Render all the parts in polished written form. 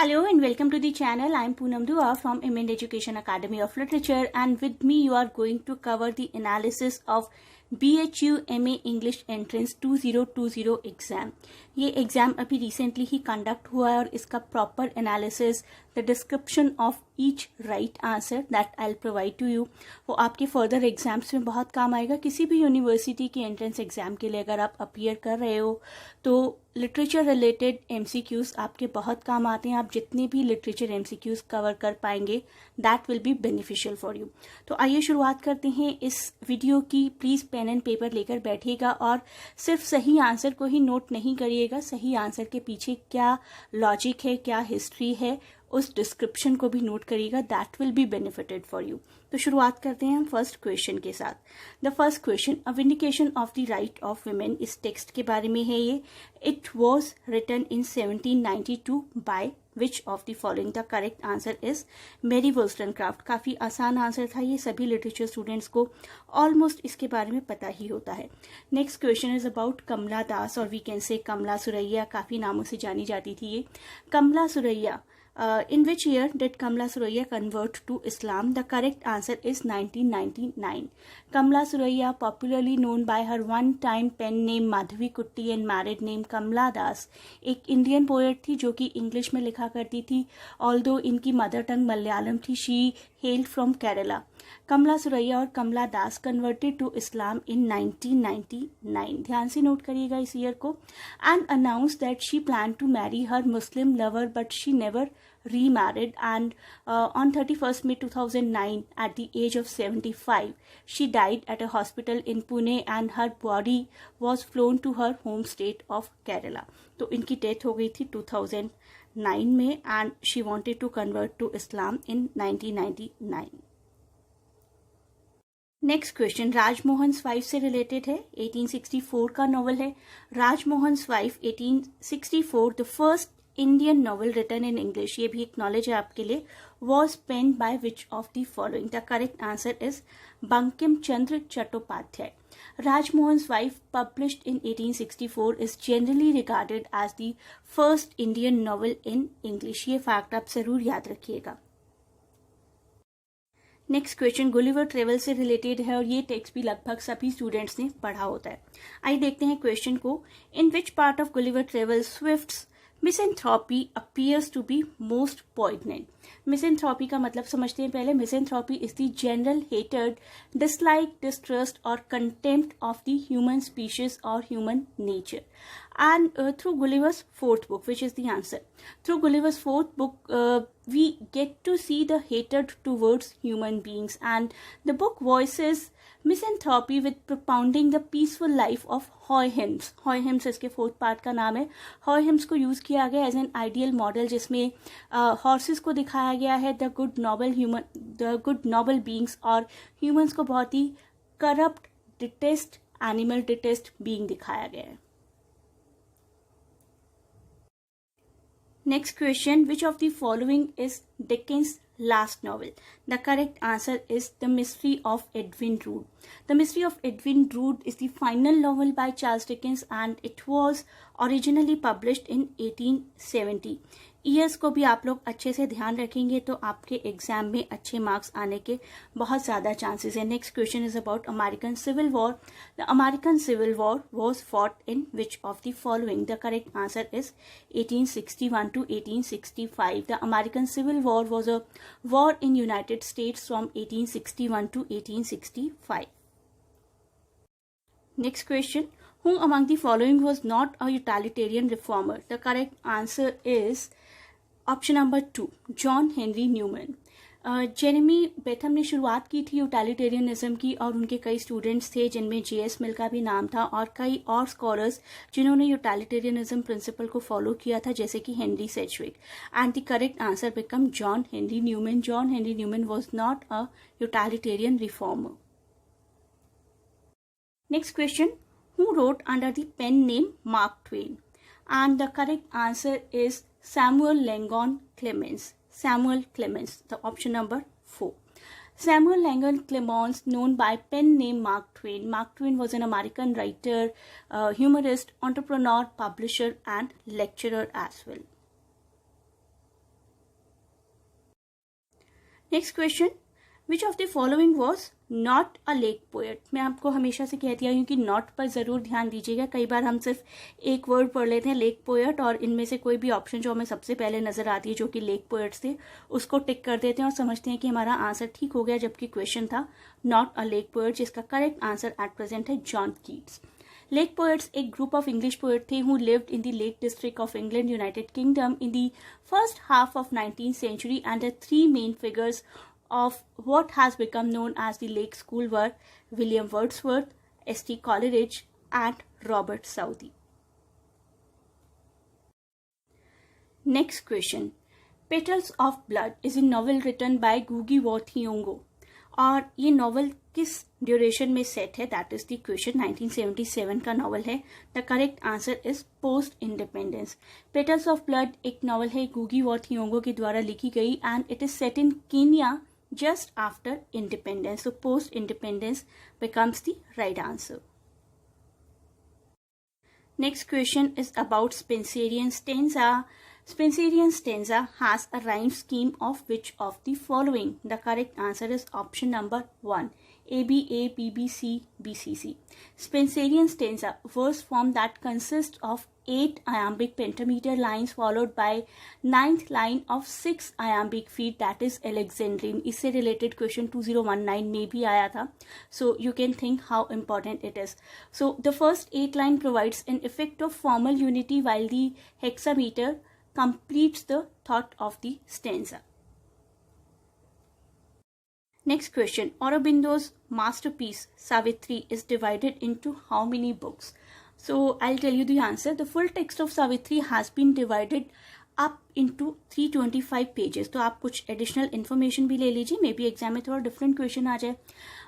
Hello and welcome to the channel. I am Poonam Dua from MN Education Academy of Literature, and with me you are going to cover the analysis of BHU MA English Entrance 2020 exam. ये exam अभी recently ही conduct हुआ है और इसका proper analysis, the description of each right answer that I will provide to you, वो आपके further exams में बहुत काम आएगा। किसी भी यूनिवर्सिटी के एंट्रेंस एग्जाम के लिए अगर आप अपीयर कर रहे हो तो लिटरेचर रिलेटेड एमसीक्यूज आपके बहुत काम आते हैं। आप जितने भी लिटरेचर एमसीक्यूज कवर कर पाएंगे that will be beneficial for you. तो आइए शुरुआत करते हैं इस वीडियो की। प्लीज़ पेन एंड पेपर लेकर बैठिएगा और सिर्फ सही आंसर को ही नोट नहीं करिएगा, सही आंसर के पीछे क्या लॉजिक है, क्या हिस्ट्री है, उस डिस्क्रिप्शन को भी नोट करिएगा। That will be benefited for you. तो शुरुआत करते हैं हम फर्स्ट क्वेश्चन के साथ। The first question, a vindication of the right of women, इस टेक्स्ट के बारे में है ये। It was written in 1792 by which of the following? The correct answer is Mary Wollstonecraft. काफी आसान आंसर था ये, सभी लिटरेचर स्टूडेंट्स को ऑलमोस्ट इसके बारे में पता ही होता है। नेक्स्ट क्वेश्चन इज अबाउट कमला दास, और वी कैन से कमला सुरैया, काफी नामों से जानी जाती थी ये। कमला Suraiya, in which year did Kamla Suraiya convert to Islam? The correct answer is 1999. Kamla Suraiya, popularly known by her one-time pen name Madhavi Kutty and married name Kamla Das, एक Indian poet थी जो कि English में लिखा करती थी। Although इनकी mother tongue Malayalam थी, शी हेल्ड फ्रॉम केरला। कमला सुरैया और कमला दास कन्वर्टेड टू इस्लाम इन 1999, ध्यान से नोट करिएगा इस ईयर को। And announce that she plan to marry her Muslim lover but she never remarried, and on 31st May 2009 at the age of 75 she died at a hospital in Pune and her body was flown to her home state of Kerala। तो इनकी death हो गई थी 2009 में and she wanted to convert to Islam in 1999। Next question Rajmohan's wife से related है, 1864 का novel है। Rajmohan's wife 1864, the first Indian novel written in English, ये भी एक नॉलेज है आपके लिए, was pen by which of the following? The correct answer is Bankim Chandra Chattopadhyay. Rajmohan's wife, published in 1864, is generally regarded as the first Indian novel in English। ये fact आप जरूर याद रखिएगा। नेक्स्ट क्वेश्चन गुलिवर ट्रेवल से रिलेटेड है और ये टेक्स्ट भी लगभग सभी स्टूडेंट्स ने पढ़ा होता है। आइए देखते हैं क्वेश्चन को। In which part of Gulliver travel Swift's misanthropy appears to be most poignant? Misanthropy का मतलब समझते हैं पहले। Misanthropy is the general hated, dislike, distrust और contempt of the human species और human nature. And through Gulliver's fourth book, which is the answer, through Gulliver's fourth book we get to see the hatred towards human beings, and the book voices misanthropy with propounding the peaceful life of Houyhnhnms। Houyhnhnms इसके fourth part का नाम है। Houyhnhnms को use किया गया as an ideal model, जिसमें horses को दिखाया गया है द गुड नॉबल बींग्स, और ह्यूमंस को बहुत ही corrupt, detest, animal detest being दिखाया गया है। Next question, which of the following is Dickens' last novel? The correct answer is The Mystery of Edwin Drood। The Mystery of Edwin Drood is the final novel by Charles Dickens and it was originally published in 1870। Years को भी आप लोग अच्छे से ध्यान रखेंगे तो आपके एग्जाम में अच्छे मार्क्स आने के बहुत ज़्यादा चांसेस है। Next question is about American Civil War. The American Civil War was fought in which of the following? The correct answer is 1861 to 1865। The American Civil War was a war in United States from 1861 to 1865। Next question, who among the following was not a utilitarian reformer? The correct answer is option number 2, John Henry Newman. Jeremy Bentham ने शुरुआत की थी utilitarianism की, और उनके कई students थे जिनमें जेएस मिल का भी नाम था, और कई और स्कॉलर्स जिन्होंने यूटिलिटेरियनिज्म प्रिंसिपल को फॉलो किया था, जैसे कि Henry Sidgwick. And the correct answer become John Henry Newman. John Henry Newman was not a utilitarian reformer. Next question, who wrote under the pen name Mark Twain? And the correct answer is Samuel Langhorne Clemens। Samuel Clemens, the option number 4. Samuel Langhorne Clemens, known by pen name Mark Twain. Mark Twain was an American writer, humorist, entrepreneur, publisher and lecturer as well. Next question, which of the following was not a lake poet. मैं आपको हमेशा से कहती आई हूँ कि not पर जरूर ध्यान दीजिएगा। कई बार हम सिर्फ एक वर्ड पढ़ लेते हैं लेक पोएट, और इनमें से कोई भी ऑप्शन जो हमें सबसे पहले नजर आती है जो कि लेक पोएट्स थे उसको टिक कर देते हैं और समझते हैं कि हमारा आंसर ठीक हो गया, जबकि क्वेश्चन था नॉट अ लेक पोएट, जिसका करेक्ट आंसर एट प्रेजेंट है John Keats. Lake poets, a group of English poets थे who lived in the Lake District of England, United Kingdom in the first half of 19th century, and the three main figures of what has become known as the Lake School were William Wordsworth, S.T. Coleridge, and Robert Southey. Next question. Petals of Blood is a novel written by Ngugi wa Thiong'o. और ये novel किस duration में set है, that is the question. 1977 का novel है। The correct answer is post independence. Petals of blood एक novel है गुगी वा थियोंगो के द्वारा लिखी गई, and it is set in Kenya just after independence. So post independence becomes the right answer. Next question is about Spenserian stanza. Spenserian stanza has a rhyme scheme of which of the following? The correct answer is option number 1. A, B, A, B, B, C, B, C, C. Spenserian stanza, verse form that consists of 8 iambic pentameter lines followed by 9th line of 6 iambic feet, that is Alexandrine. इससे related question 2019 में भी आया था. So you can think how important it is. So the first 8 line provides an effect of formal unity while the hexameter completes the thought of the stanza. Next question. Aurobindo's masterpiece Savitri is divided into how many books? So I'll tell you the answer. The full text of Savitri has been divided up into 325 pages. तो आप कुछ additional information भी ले लीजिए, may be exam में थोड़ा different question आ जाए.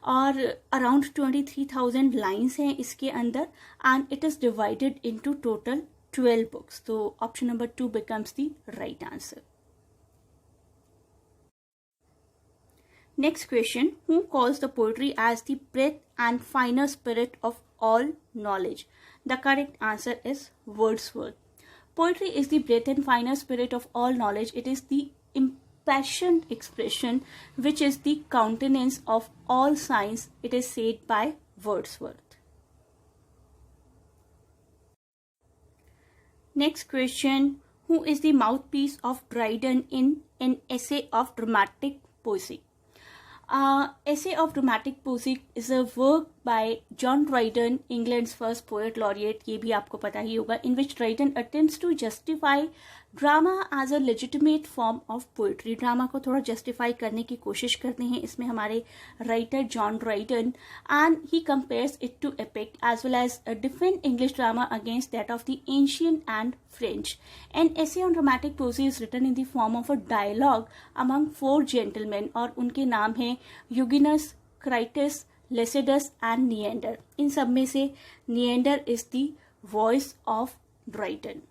और around 23,000 lines हैं इसके अंदर, and it is divided into total 12 books. So option number 2 becomes the right answer. Next question. Who calls the poetry as the breath and finer spirit of all knowledge? The correct answer is Wordsworth. Poetry is the breath and finer spirit of all knowledge. It is the impassioned expression which is the countenance of all science. It is said by Wordsworth. Next question. Who is the mouthpiece of Dryden in an essay of dramatic poesy? Essay of Dramatic Poesy is a work by John Dryden, England's first poet laureate. ये भी आपको पता ही होगा. In which Dryden attempts to justify drama as a legitimate form of poetry. Drama को थोड़ा justify करने की कोशिश करते हैं इसमें हमारे writer John Dryden, and he compares it to epic as well as defend English drama against that of the ancient and French. An essay on dramatic poesy is written in the form of a dialogue among 4 gentlemen, और उनके नाम हैं Eugenius, Crates, Lycidas and Neander. इन सब में से Neander is the voice of Dryden.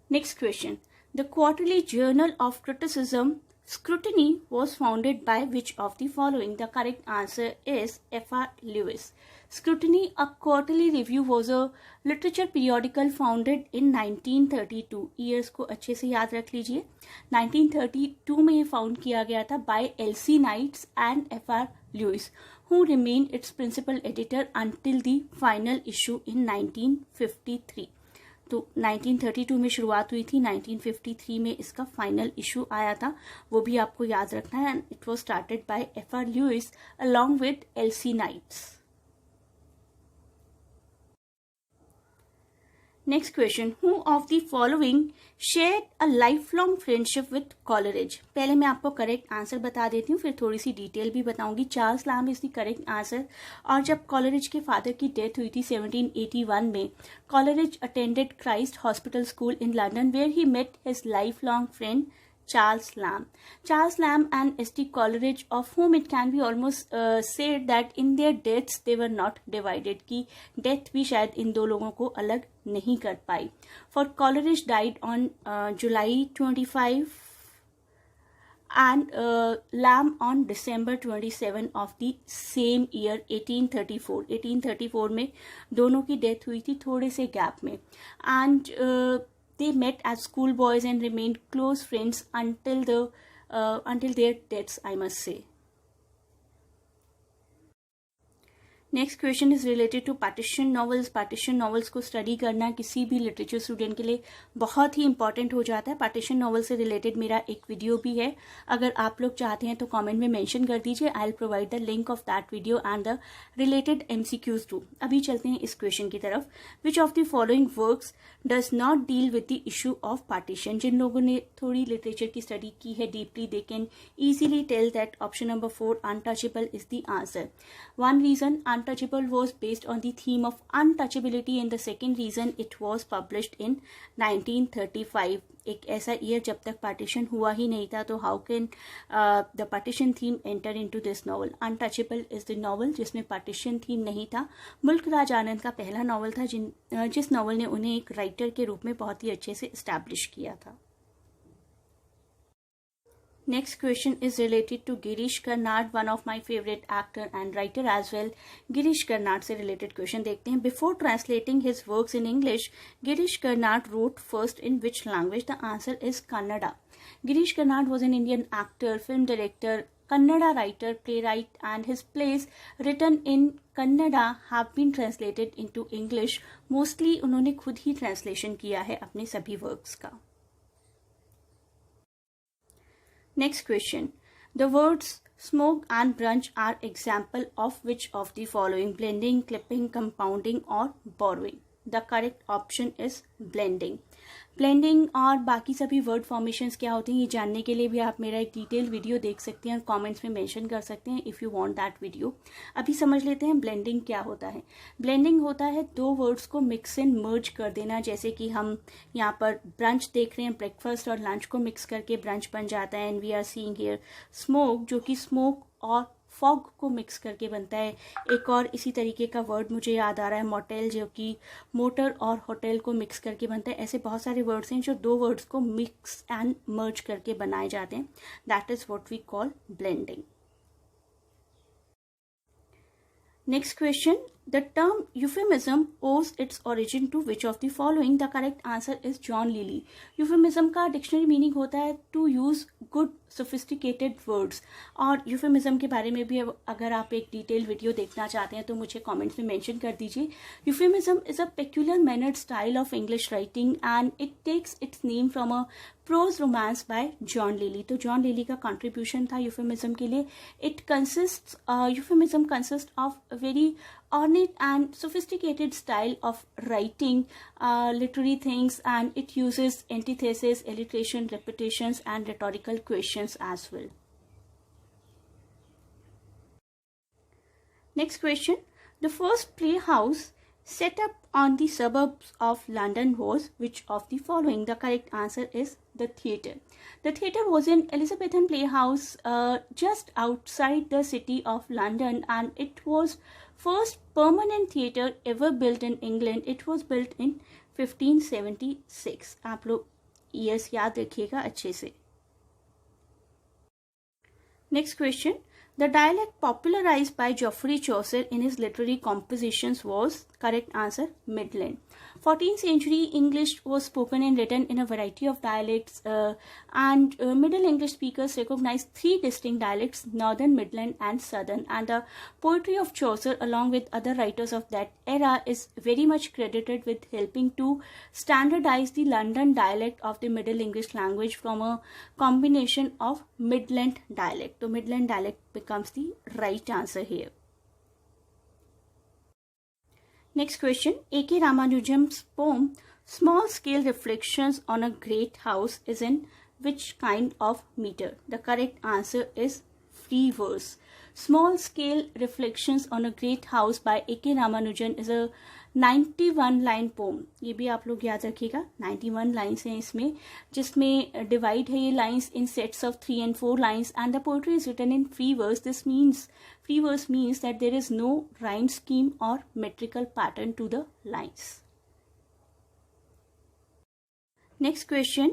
Next question. The Quarterly Journal of Criticism Scrutiny was founded by which of the following? The correct answer is F.R. Lewis. Scrutiny, a quarterly review, was a literature periodical founded in 1932. Years को अच्छे से याद रख लीजिए. 1932 में ये found किया गया था by L.C. Knights and F.R. Lewis, who remained its principal editor until the final issue in 1953. तो 1932 में शुरुआत हुई थी, 1953 में इसका फाइनल इशू आया था, वो भी आपको याद रखना है. And it was started by F.R. Lewis along with L.C. Knights. Next question. Who of the following shared a lifelong friendship with Coleridge? पहले मैं आपको करेक्ट आंसर बता देती हूँ, फिर थोड़ी सी डिटेल भी बताऊंगी. Charles lamb is the correct answer. और जब कॉलरिज के फादर की डेथ हुई थी 1781 में, Coleridge attended Christ hospital school in London where he met his life long friend Charles Lamb. Charles Lamb and S.T. Coleridge, of whom it can be almost said that in their deaths they were not divided, कि death भी शायद इन दो लोगों को अलग नहीं कर पाई. For Coleridge died on July 25 and Lamb on December 27 of the same year 1834. 1834 में दोनों की डेथ हुई थी थोड़े से गैप में. And they met as schoolboys and remained close friends until their deaths, I must say. Next question is related to partition novels. Partition novels को study करना किसी भी लिटरेचर स्टूडेंट के लिए बहुत ही इंपॉर्टेंट हो जाता है. पार्टीशन नॉवल से रिलेटेड मेरा एक वीडियो भी है, अगर आप लोग चाहते हैं तो कमेंट में मेंशन कर दीजिए. I will provide the link of that video and the related MCQs too. अभी चलते हैं इस क्वेश्चन की तरफ. Which of the following works does not deal with the issue of partition. जिन लोगों ने थोड़ी लिटरेचर की स्टडी की है deeply, they can easily tell that option number 4, untouchable, is the answer. One reason, untouchable was based on the theme of untouchability, and the second reason, it was published in 1935. एक ऐसा year जब तक partition हुआ ही नहीं था, तो how can the partition theme enter into this novel. Untouchable is the novel जिसमें partition theme नहीं था. मुल्क राज आनंद का पहला नॉवल था जिस नॉवल ने उन्हें एक राइटर के रूप में बहुत ही अच्छे से एस्टैब्लिश किया था. Next question is related to Girish Karnad, one of my favorite actor and writer as well. Girish Karnad से related question देखते हैं. Before translating his works in English, Girish Karnad wrote first in which language? The answer is Kannada. Girish Karnad was an Indian actor, film director, Kannada writer, playwright, and his plays written in Kannada have been translated into English. Mostly उन्होंने खुद ही translation किया है अपने सभी works का. Next question. The words smoke and brunch are example of which of the following? Blending, clipping, compounding or borrowing. The correct option is blending. Blending और बाकी सभी वर्ड फॉर्मेशंस क्या होती हैं ये जानने के लिए भी आप मेरा एक डिटेल वीडियो देख सकते हैं और कमेंट्स में मेंशन कर सकते हैं if you want that video. अभी समझ लेते हैं ब्लेंडिंग क्या होता है. ब्लेंडिंग होता है दो वर्ड्स को मिक्स एंड मर्ज कर देना. जैसे कि हम यहाँ पर ब्रंच देख रहे हैं, ब्रेकफास्ट और लंच को मिक्स करके ब्रंच बन जाता है. And we are seeing here smoke, जो कि स्मोक और फॉग को मिक्स करके बनता है. एक और इसी तरीके का वर्ड मुझे याद आ रहा है मोटेल, जो कि मोटर और होटल को मिक्स करके बनता है. ऐसे बहुत सारे वर्ड्स हैं जो दो वर्ड्स को मिक्स एंड मर्ज करके बनाए जाते हैं. That is what we call blending. Next question. The term euphemism owes its origin to which of the following? The correct answer is John Lilly. Euphemism का dictionary meaning होता है to use good sophisticated words. और euphemism के बारे में भी अगर आप एक डिटेल वीडियो देखना चाहते हैं तो मुझे कमेंट्स में मेंशन कर दीजिए. Euphemism is a peculiar mannered style of English writing and it takes its name from a prose romance by John Lyly. तो जॉन लिली का कंट्रीब्यूशन था यूफेमिज्म के लिए. Euphemism consist of very ornate and sophisticated style of writing literary things, and it uses antithesis, alliteration, repetitions and rhetorical questions as well. Next question. The first playhouse set up on the suburbs of London was which of the following? The correct answer is the theatre. The theatre was an Elizabethan playhouse just outside the city of London, and it was first permanent theatre ever built in England. It was built in 1576. आप लोग years याद रखिएगा अच्छे से. Next question. The dialect popularized by Geoffrey Chaucer in his literary compositions was, correct answer, Midland. 14th century English was spoken and written in a variety of dialects, and Middle English speakers recognized three distinct dialects: Northern, Midland and Southern. And the poetry of Chaucer, along with other writers of that era, is very much credited with helping to standardize the London dialect of the Middle English language from a combination of Midland dialect. So Midland dialect becomes the right answer here. Next question. A.K. Ramanujan's poem Small Scale Reflections on a Great House is in which kind of meter? The correct answer is free verse. Small Scale Reflections on a Great House by A.K. Ramanujan is a 91 line poem. ये भी आप लोग याद रखिएगा. 91 lines हैं इसमें, जिसमें divide है ये lines in sets of 3 and 4 lines, and the poetry is written in free verse. This means free verse means that there is no rhyme scheme or metrical pattern to the lines. Next question.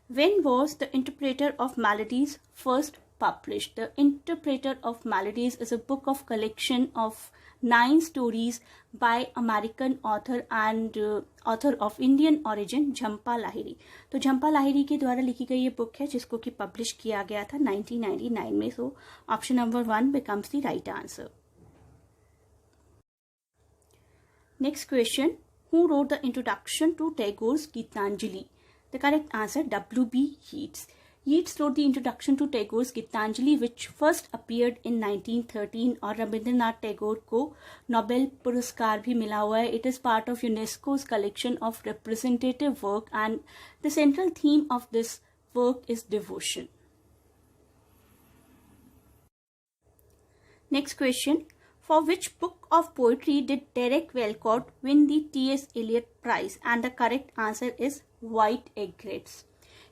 When was The Interpreter of Melodies first published? The Interpreter of Melodies is a book of collection of 9 stories by American author and author of Indian origin झम्पा Lahiri. तो झम्पा लाहिरी के द्वारा लिखी गई ये book है जिसको कि publish किया गया था 1999 में। So option number 1 becomes the right answer. Next question, who wrote the introduction to Tagore's Gitanjali? The correct answer, W.B. Yeats. Yeats wrote the introduction to Tagore's Gitanjali, which first appeared in 1913 और रविंद्रनाथ टैगोर को Nobel पुरस्कार भी मिला हुआ है. It is part of UNESCO's collection of representative work and the central theme of this work is devotion. Next question, for which book of poetry did Derek Walcott win the T.S. Eliot Prize? And the correct answer is White Egrets.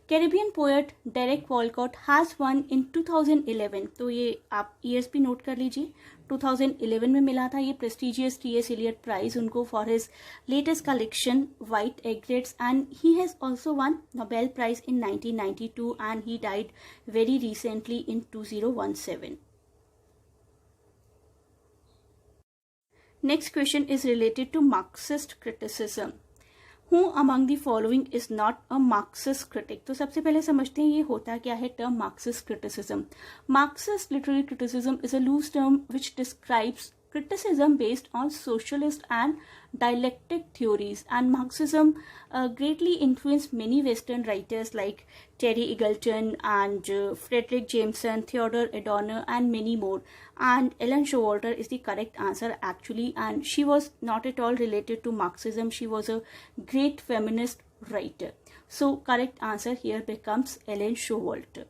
Caribbean poet Derek Walcott has won in 2011. तो ये आप years भी note कर लीजिए. 2011 में मिला था ये prestigious T.S. Eliot Prize उनको for his latest collection White Egrets, and he has also won Nobel Prize in 1992 and he died very recently in 2017. Next question is related to Marxist criticism. Who among the following is not a Marxist critic? तो सबसे पहले समझते हैं ये होता क्या है term Marxist criticism. Marxist literary criticism is a loose term which describes criticism based on socialist and dialectic theories, and Marxism greatly influenced many Western writers like Terry Eagleton and Frederick Jameson, Theodore Adorno and many more. And Ellen Showalter is the correct answer actually, and she was not at all related to Marxism. She was a great feminist writer. So correct answer here becomes Ellen Showalter.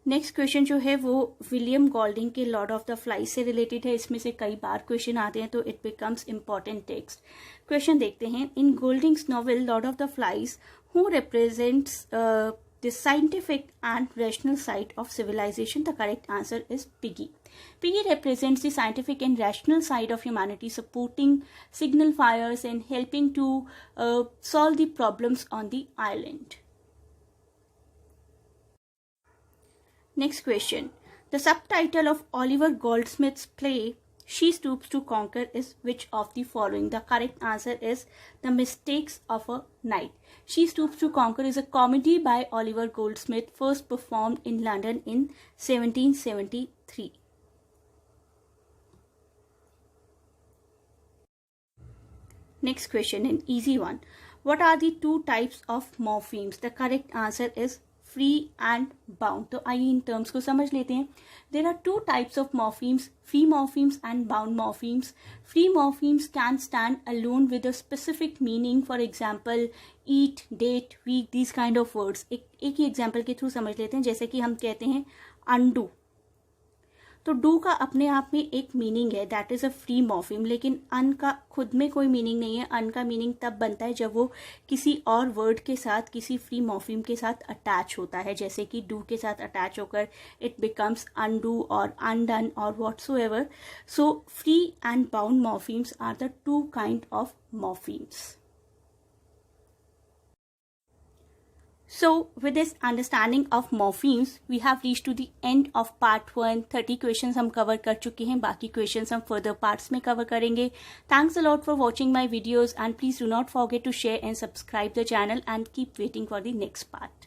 Next question जो है वो William Golding के Lord of the Flies से related है. इसमें से कई बार क्वेश्चन आते हैं तो it becomes important text. Question देखते हैं. In Golding's novel Lord of the Flies who represents the scientific and rational side of civilisation? The correct answer is Piggy. Piggy represents the scientific and rational side of humanity, supporting signal fires and helping to solve the problems on the island. Next question. The subtitle of Oliver Goldsmith's play She Stoops to Conquer is which of the following? The correct answer is The Mistakes of a Knight. She Stoops to Conquer is a comedy by Oliver Goldsmith, first performed in London in 1773. Next question, an easy one. What are the two types of morphemes? The correct answer is free and bound. तो आइए in terms को समझ लेते हैं. There are two types of morphemes, free morphemes and bound morphemes. Free morphemes can stand alone with a specific meaning. For example, eat, date, week, these kind of words. एक ही example के through समझ लेते हैं. जैसे कि हम कहते हैं undo. तो डू का अपने आप में एक मीनिंग है, that is a free morpheme. लेकिन अन का खुद में कोई मीनिंग नहीं है. अन का मीनिंग तब बनता है जब वो किसी और वर्ड के साथ, किसी फ्री मॉर्फीम के साथ अटैच होता है. जैसे कि डू के साथ अटैच होकर इट बिकम्स अनडू और अनडन और whatsoever. So free and bound morphemes are the two kind of morphemes. So with this understanding of morphemes, we have reached to the end of part 1. 30 questions हम cover कर चुके हैं. बाकी questions हम further parts में cover करेंगे. Thanks a lot for watching my videos and please do not forget to share and subscribe the channel and keep waiting for the next part.